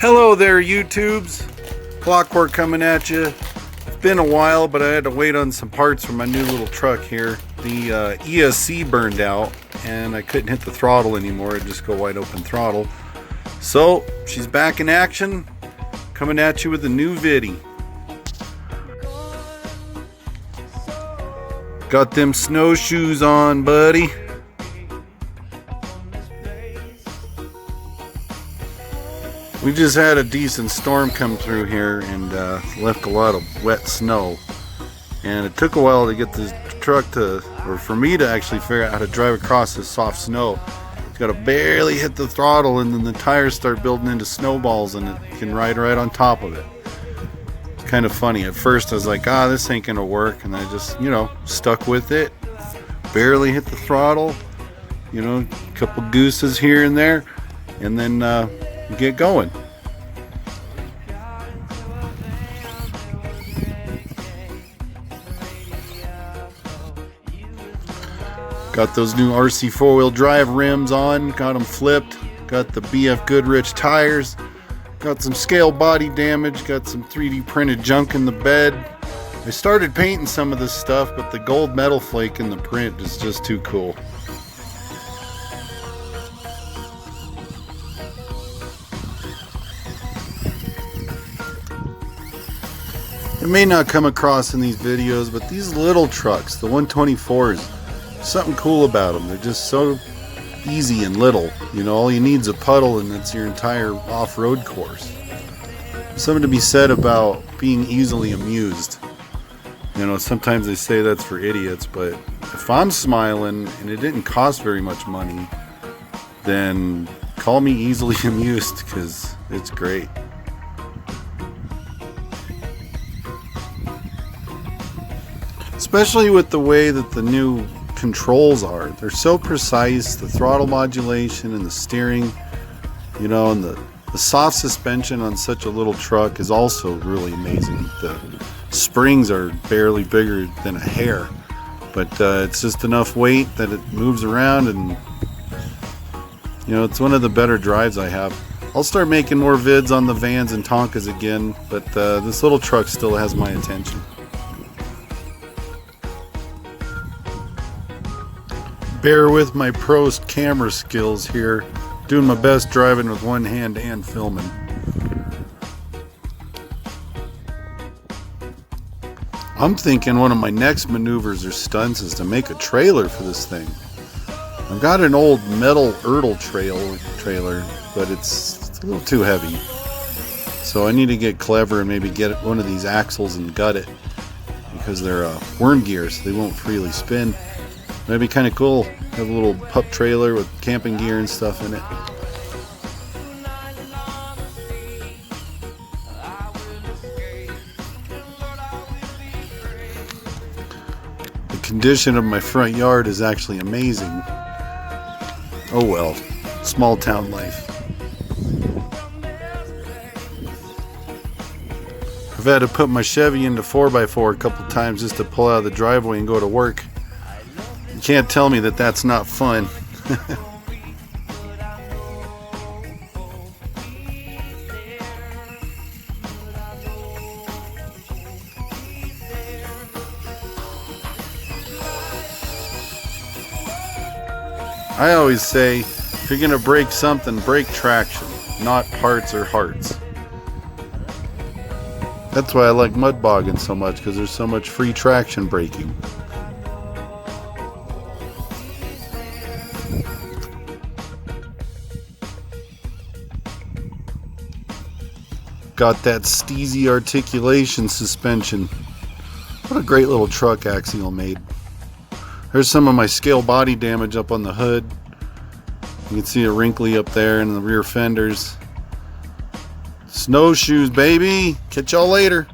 Hello there, YouTubes. Clockwork coming at you. It's been a while, but I had to wait on some parts for my new little truck here. The ESC burned out and I couldn't hit the throttle anymore. I'd just go wide open throttle. So she's back in action, coming at you with a new viddy. Got them snowshoes on, buddy. We just had a decent storm come through here and left a lot of wet snow. And it took a while to get this truck to, or for me to actually figure out how to drive across this soft snow. It's got to barely hit the throttle and then the tires start building into snowballs and it can ride right on top of it. It's kind of funny. At first I was like, this ain't gonna work. And I just, stuck with it. Barely hit the throttle. A couple gooses here and there. And then get going. Got those new rc4wd drive rims on, got them flipped, got the BF Goodrich tires, got some scale body damage, got some 3D printed junk in the bed. I started painting some of this stuff, but the gold metal flake in the print is just too cool. It may not come across in these videos, but these little trucks, the 124s, something cool about them. They're just so easy and little. All you need is a puddle and that's your entire off-road course. Something to be said about being easily amused. Sometimes they say that's for idiots, but if I'm smiling and it didn't cost very much money, then call me easily amused because it's great. Especially with the way that the new controls are. They're so precise. The throttle modulation and the steering, and the soft suspension on such a little truck is also really amazing. The springs are barely bigger than a hair, but it's just enough weight that it moves around, and it's one of the better drives I have. I'll start making more vids on the vans and Tonkas again, but this little truck still has my attention. Bear with my pro camera skills here. Doing my best driving with one hand and filming. I'm thinking one of my next maneuvers or stunts is to make a trailer for this thing. I've got an old metal Ertl trailer, but it's a little too heavy. So I need to get clever and maybe get one of these axles and gut it, because they're worm gear, so they won't freely spin. That'd be kind of cool. Have a little pup trailer with camping gear and stuff in it. The condition of my front yard is actually amazing. Oh well, small town life. I've had to put my Chevy into 4x4 a couple times just to pull out of the driveway and go to work. You can't tell me that that's not fun. I always say, if you're gonna break something, break traction, not parts or hearts. That's why I like mud bogging so much, because there's so much free traction braking. Got that steezy articulation suspension. What a great little truck Axial made. There's some of my scale body damage up on the hood. You can see a wrinkly up there in the rear fenders. Snowshoes, baby. Catch y'all later.